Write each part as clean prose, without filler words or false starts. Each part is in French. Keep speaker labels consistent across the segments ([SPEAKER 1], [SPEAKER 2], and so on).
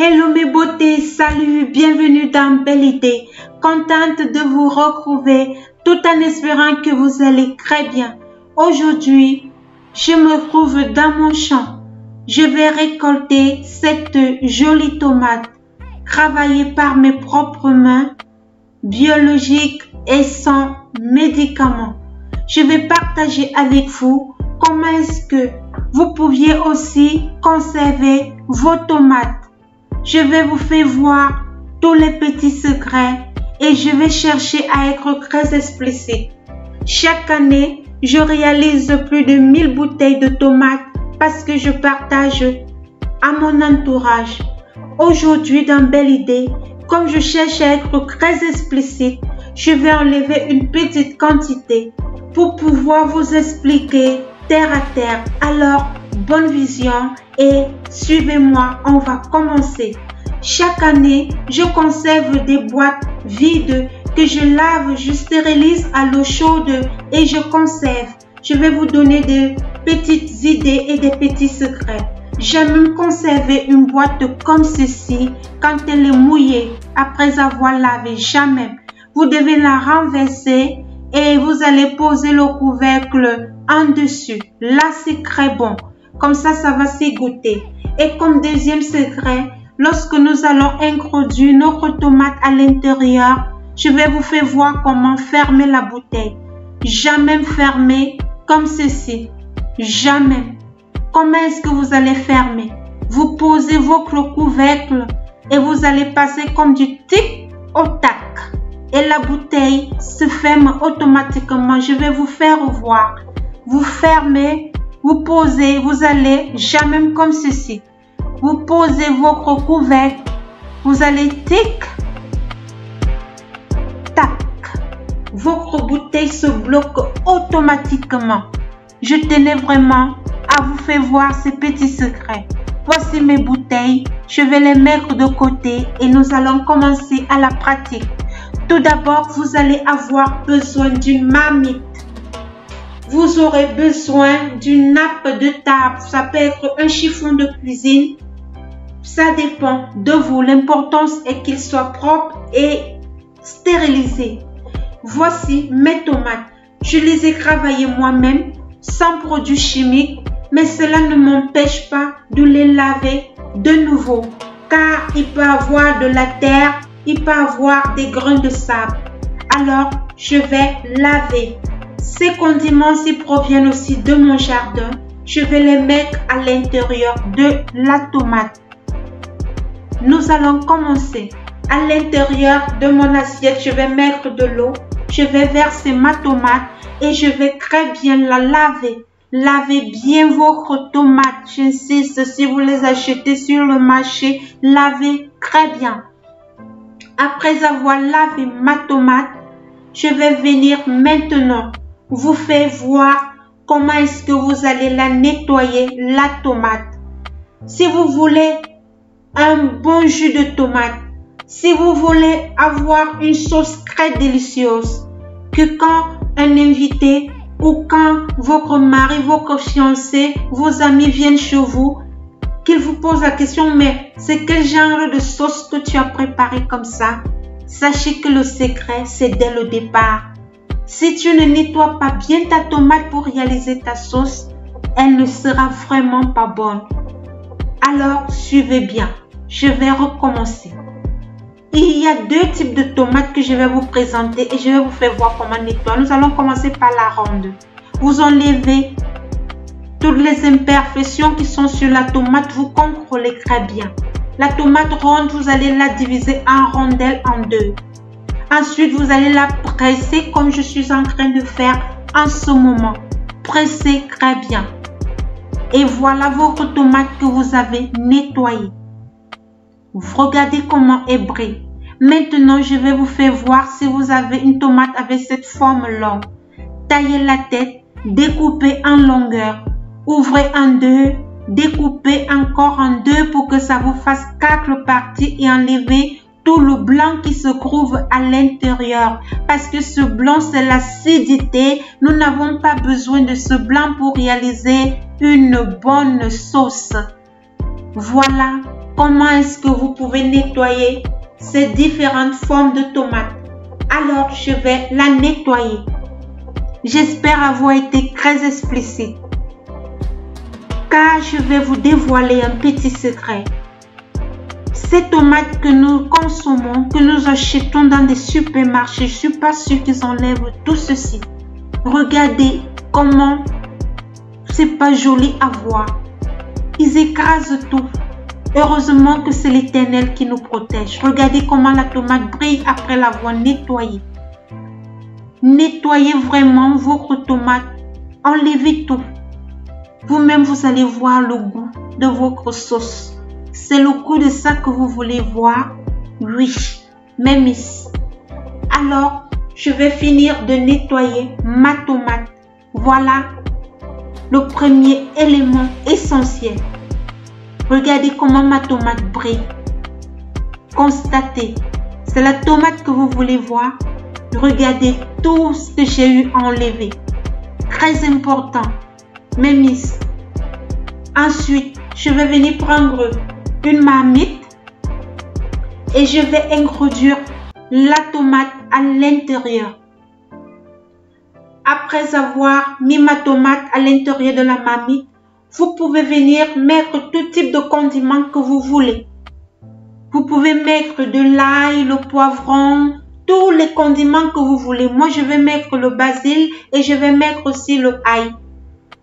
[SPEAKER 1] Hello mes beautés, salut, bienvenue dans Belle Idée. Contente de vous retrouver tout en espérant que vous allez très bien. Aujourd'hui, je me trouve dans mon champ. Je vais récolter cette jolie tomate travaillée par mes propres mains, biologique et sans médicaments. Je vais partager avec vous comment est-ce que vous pouviez aussi conserver vos tomates. Je vais vous faire voir tous les petits secrets et je vais chercher à être très explicite. Chaque année, je réalise plus de 1000 bouteilles de tomates parce que je partage à mon entourage. Aujourd'hui, dans Belle Idée, comme je cherche à être très explicite, je vais enlever une petite quantité pour pouvoir vous expliquer terre à terre. Alors, bonne vision et suivez-moi, on va commencer. Chaque année, je conserve des boîtes vides que je lave, je stérilise à l'eau chaude et je conserve. Je vais vous donner des petites idées et des petits secrets. J'aime même conserver une boîte comme ceci quand elle est mouillée après avoir lavé. Jamais. Vous devez la renverser et vous allez poser le couvercle en dessus. Là, c'est très bon. Comme ça va s'égoutter. Et comme deuxième secret, lorsque nous allons introduire notre tomate à l'intérieur, je vais vous faire voir comment fermer la bouteille. Jamais fermer comme ceci. Jamais. Comment est-ce que vous allez fermer? Vous posez votre couvercle et vous allez passer comme du tic au tac. Et la bouteille se ferme automatiquement. Je vais vous faire voir. Vous fermez, vous posez, vous allez jamais comme ceci. Vous posez votre couvercle, vous allez tic, tac. Votre bouteille se bloque automatiquement. Je tenais vraiment à vous faire voir ces petits secrets. Voici mes bouteilles. Je vais les mettre de côté et nous allons commencer à la pratique. Tout d'abord, vous allez avoir besoin d'une marmite. Vous aurez besoin d'une nappe de table. Ça peut être un chiffon de cuisine. Ça dépend de vous. L'important est qu'il soit propre et stérilisé. Voici mes tomates. Je les ai travaillées moi-même sans produits chimiques. Mais cela ne m'empêche pas de les laver de nouveau. Car il peut y avoir de la terre. Il peut y avoir des grains de sable. Alors, je vais laver. Ces condiments-ci proviennent aussi de mon jardin. Je vais les mettre à l'intérieur de la tomate. Nous allons commencer. À l'intérieur de mon assiette, je vais mettre de l'eau. Je vais verser ma tomate et je vais très bien la laver. Lavez bien votre tomate. J'insiste, si vous les achetez sur le marché, lavez très bien. Après avoir lavé ma tomate, je vais venir maintenant vous faire voir comment est-ce que vous allez la nettoyer, la tomate. Si vous voulez un bon jus de tomate, si vous voulez avoir une sauce très délicieuse, que quand un invité ou quand votre mari, votre fiancé, vos amis viennent chez vous, qu'ils vous posent la question, mais c'est quel genre de sauce que tu as préparé comme ça? Sachez que le secret, c'est dès le départ. Si tu ne nettoies pas bien ta tomate pour réaliser ta sauce, elle ne sera vraiment pas bonne. Alors, suivez bien. Je vais recommencer. Il y a deux types de tomates que je vais vous présenter et je vais vous faire voir comment nettoyer. Nous allons commencer par la ronde. Vous enlevez toutes les imperfections qui sont sur la tomate. Vous contrôlez très bien. La tomate ronde, vous allez la diviser en rondelles en deux. Ensuite, vous allez la presser comme je suis en train de faire en ce moment. Pressez très bien. Et voilà votre tomate que vous avez nettoyée. Regardez comment elle brille. Maintenant, je vais vous faire voir si vous avez une tomate avec cette forme longue. Taillez la tête, découpez en longueur, ouvrez en deux, découpez encore en deux pour que ça vous fasse 4 parties et enlevez tout le blanc qui se trouve à l'intérieur. Parce que ce blanc, c'est l'acidité. Nous n'avons pas besoin de ce blanc pour réaliser une bonne sauce. Voilà comment est-ce que vous pouvez nettoyer ces différentes formes de tomates. Alors, je vais la nettoyer. J'espère avoir été très explicite, car je vais vous dévoiler un petit secret. Ces tomates que nous consommons, que nous achetons dans des supermarchés, je ne suis pas sûre qu'ils enlèvent tout ceci. Regardez comment c'est pas joli à voir. Ils écrasent tout. Heureusement que c'est l'Éternel qui nous protège. Regardez comment la tomate brille après l'avoir nettoyée. Nettoyez vraiment votre tomate. Enlevez tout. Vous-même, vous allez voir le goût de votre sauce. C'est le goût de ça que vous voulez voir? Oui, mes miss. Alors, je vais finir de nettoyer ma tomate. Voilà le premier élément essentiel. Regardez comment ma tomate brille. Constatez, c'est la tomate que vous voulez voir. Regardez tout ce que j'ai eu à enlever. Très important, mes miss. Ensuite, je vais venir prendre une marmite et je vais introduire la tomate à l'intérieur. Après avoir mis ma tomate à l'intérieur de la marmite, vous pouvez venir mettre tout type de condiments que vous voulez. Vous pouvez mettre de l'ail, le poivron, tous les condiments que vous voulez. Moi, je vais mettre le basil et je vais mettre aussi le ail.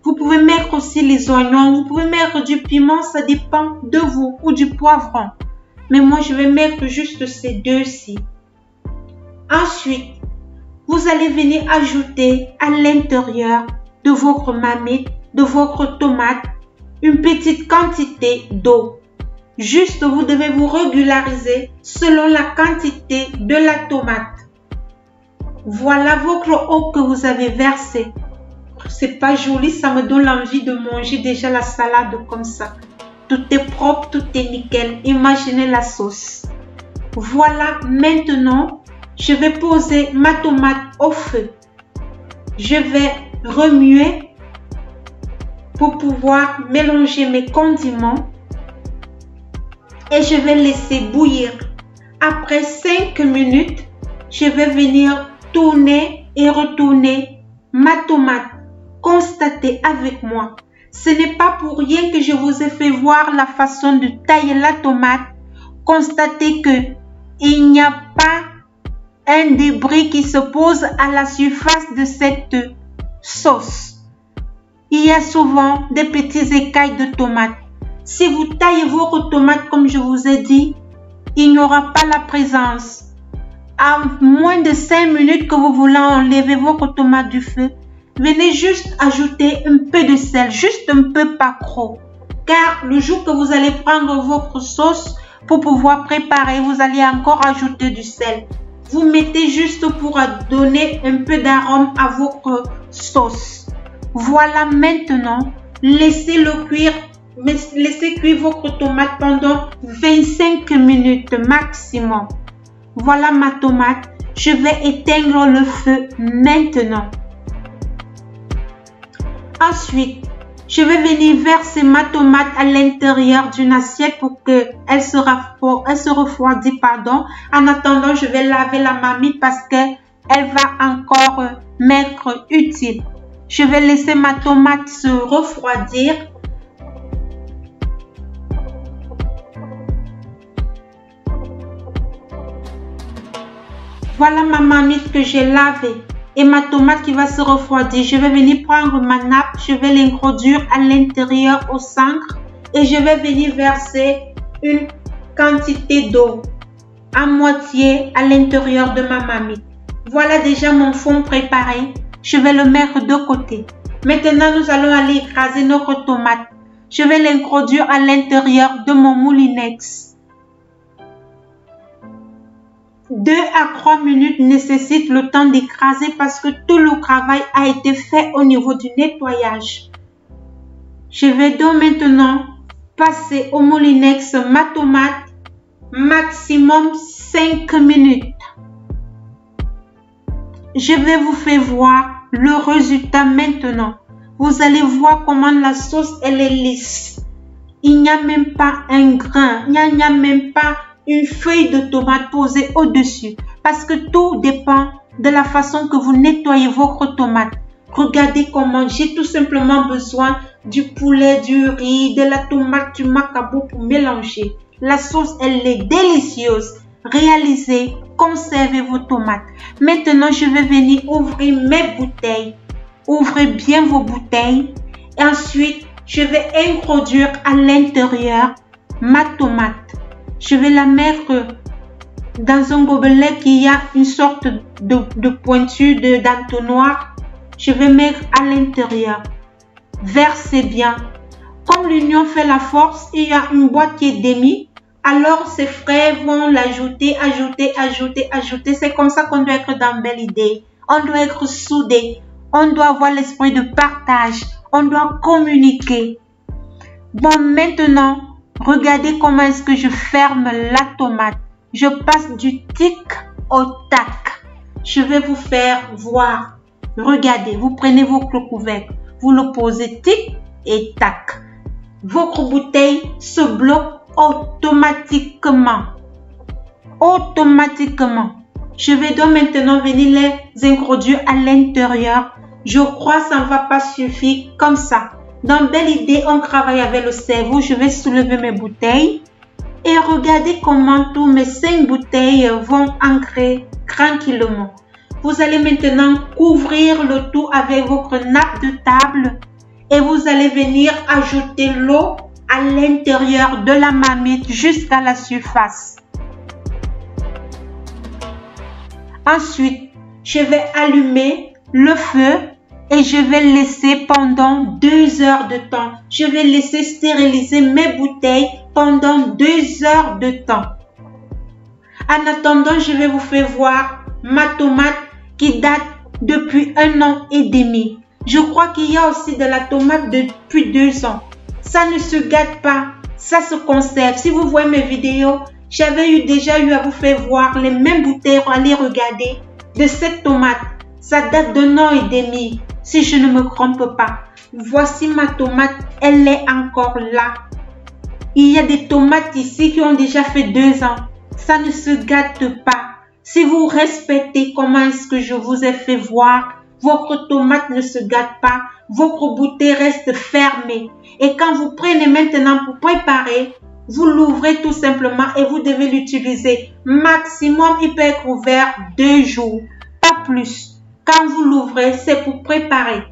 [SPEAKER 1] Vous pouvez mettre aussi les oignons, vous pouvez mettre du piment, ça dépend de vous, ou du poivron. Mais moi, je vais mettre juste ces deux-ci. Ensuite, vous allez venir ajouter à l'intérieur de votre marmite, de votre tomate, une petite quantité d'eau. Juste, vous devez vous régulariser selon la quantité de la tomate. Voilà votre eau que vous avez versée. C'est pas joli, ça me donne l'envie de manger déjà la salade comme ça. Tout est propre, tout est nickel. Imaginez la sauce. Voilà, maintenant, je vais poser ma tomate au feu. Je vais remuer pour pouvoir mélanger mes condiments et je vais laisser bouillir. Après 5 minutes, je vais venir tourner et retourner ma tomate. Constatez avec moi, ce n'est pas pour rien que je vous ai fait voir la façon de tailler la tomate. Constatez que il n'y a pas un débris qui se pose à la surface de cette sauce. Il y a souvent des petits écailles de tomates. Si vous taillez votre tomate comme je vous ai dit, il n'y aura pas la présence. À moins de 5 minutes que vous voulez enlever votre tomate du feu, venez juste ajouter un peu de sel, juste un peu, pas trop. Car le jour que vous allez prendre votre sauce pour pouvoir préparer, vous allez encore ajouter du sel. Vous mettez juste pour donner un peu d'arôme à votre sauce. Voilà, maintenant, laissez cuire votre tomate pendant 25 minutes maximum. Voilà ma tomate. Je vais éteindre le feu maintenant. Ensuite, je vais venir verser ma tomate à l'intérieur d'une assiette pour qu'elle se refroidisse. En attendant, je vais laver la marmite parce qu'elle va encore m'être utile. Je vais laisser ma tomate se refroidir. Voilà ma marmite que j'ai lavée et ma tomate qui va se refroidir. Je vais venir prendre ma nappe, je vais l'introduire à l'intérieur au centre et je vais venir verser une quantité d'eau à moitié à l'intérieur de ma marmite. Voilà déjà mon fond préparé. Je vais le mettre de côté. Maintenant, nous allons aller écraser notre tomate. Je vais l'introduire à l'intérieur de mon moulinex. 2 à 3 minutes nécessitent le temps d'écraser parce que tout le travail a été fait au niveau du nettoyage. Je vais donc maintenant passer au moulinex ma tomate maximum 5 minutes. Je vais vous faire voir le résultat maintenant. Vous allez voir comment la sauce elle est lisse. Il n'y a même pas un grain, il n'y a même pas une feuille de tomate posée au-dessus. Parce que tout dépend de la façon que vous nettoyez votre tomate. Regardez comment j'ai tout simplement besoin du poulet, du riz, de la tomate, du macabo pour mélanger. La sauce, elle est délicieuse. Réalisez, conservez vos tomates. Maintenant, je vais venir ouvrir mes bouteilles. Ouvrez bien vos bouteilles. Et ensuite, je vais introduire à l'intérieur ma tomate. Je vais la mettre dans un gobelet qui a une sorte de pointure d'entonnoir. Je vais mettre à l'intérieur. Versez bien. Comme l'union fait la force, il y a une boîte qui est demi. Alors, ces frères vont l'ajouter, ajouter. C'est comme ça qu'on doit être dans Belle Idée. On doit être soudés. On doit avoir l'esprit de partage. On doit communiquer. Bon, maintenant, regardez comment est-ce que je ferme la tomate. Je passe du tic au tac. Je vais vous faire voir. Regardez, vous prenez votre couvercle. Vous le posez tic et tac. Votre bouteille se bloque automatiquement. Je vais donc maintenant venir les introduire à l'intérieur. Je crois que ça ne va pas suffire comme ça. Dans Belle Idée, on travaille avec le cerveau. Je vais soulever mes bouteilles. Et regardez comment tous mes 5 bouteilles vont ancrer tranquillement. Vous allez maintenant couvrir le tout avec votre nappe de table. Et vous allez venir ajouter l'eau à l'intérieur de la marmite jusqu'à la surface. Ensuite, je vais allumer le feu et je vais laisser pendant 2 heures de temps. Je vais laisser stériliser mes bouteilles pendant 2 heures de temps. En attendant, je vais vous faire voir ma tomate qui date depuis 1 an et demi. Je crois qu'il y a aussi de la tomate depuis 2 ans. Ça ne se gâte pas, ça se conserve. Si vous voyez mes vidéos, j'avais déjà eu à vous faire voir les mêmes bouteilles. Allez regarder de cette tomate. Ça date d'1 an et demi, si je ne me trompe pas. Voici ma tomate, elle est encore là. Il y a des tomates ici qui ont déjà fait 2 ans. Ça ne se gâte pas. Si vous respectez comment est-ce que je vous ai fait voir, votre tomate ne se gâte pas, votre bouteille reste fermée. Et quand vous prenez maintenant pour préparer, vous l'ouvrez tout simplement et vous devez l'utiliser. Maximum, il peut être ouvert 2 jours, pas plus. Quand vous l'ouvrez, c'est pour préparer.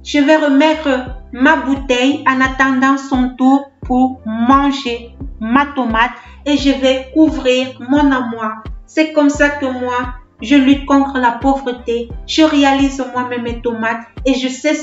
[SPEAKER 1] Je vais remettre ma bouteille en attendant son tour pour manger ma tomate et je vais couvrir mon armoire. C'est comme ça que moi, je lutte contre la pauvreté. Je réalise moi-même mes tomates et je sais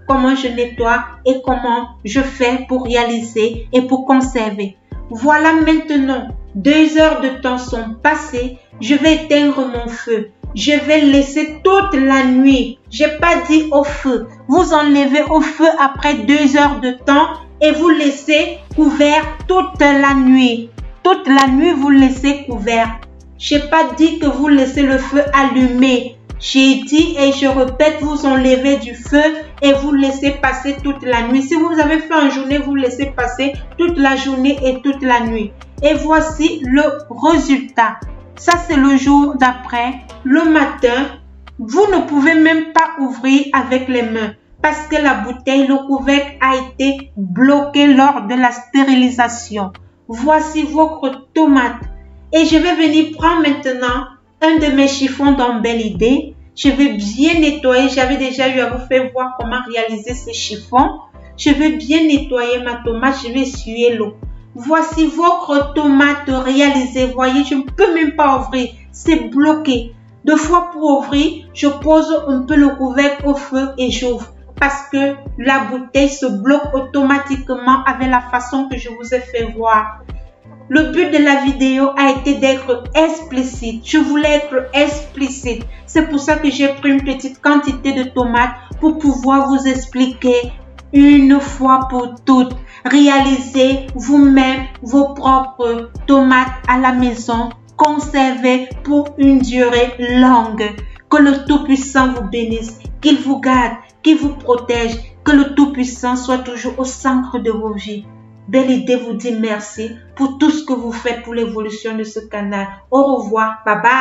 [SPEAKER 1] comment je nettoie et comment je fais pour réaliser et pour conserver. Voilà maintenant, 2 heures de temps sont passées. Je vais éteindre mon feu. Je vais laisser toute la nuit. J'ai pas dit au feu. Vous enlevez au feu après 2 heures de temps et vous laissez couvert toute la nuit. Toute la nuit, vous laissez couvert. Je n'ai pas dit que vous laissez le feu allumé. J'ai dit et je répète, vous enlevez du feu et vous laissez passer toute la nuit. Si vous avez fait en journée, vous laissez passer toute la journée et toute la nuit. Et voici le résultat. Ça, c'est le jour d'après. Le matin, vous ne pouvez même pas ouvrir avec les mains parce que la bouteille, le couvercle a été bloqué lors de la stérilisation. Voici votre tomate. Et je vais venir prendre maintenant un de mes chiffons dans Belle Idée. Je vais bien nettoyer. J'avais déjà eu à vous faire voir comment réaliser ce chiffon. Je vais bien nettoyer ma tomate. Je vais essuyer l'eau. Voici votre tomate réalisée. Voyez, je ne peux même pas ouvrir. C'est bloqué. 2 fois pour ouvrir, je pose un peu le couvercle au feu et j'ouvre. Parce que la bouteille se bloque automatiquement avec la façon que je vous ai fait voir. Le but de la vidéo a été d'être explicite. Je voulais être explicite. C'est pour ça que j'ai pris une petite quantité de tomates pour pouvoir vous expliquer une fois pour toutes. Réalisez vous-même vos propres tomates à la maison. Conservez pour une durée longue. Que le Tout-Puissant vous bénisse, qu'il vous garde, qu'il vous protège. Que le Tout-Puissant soit toujours au centre de vos vies. Belle Idée vous dit merci pour tout ce que vous faites pour l'évolution de ce canal. Au revoir. Bye bye.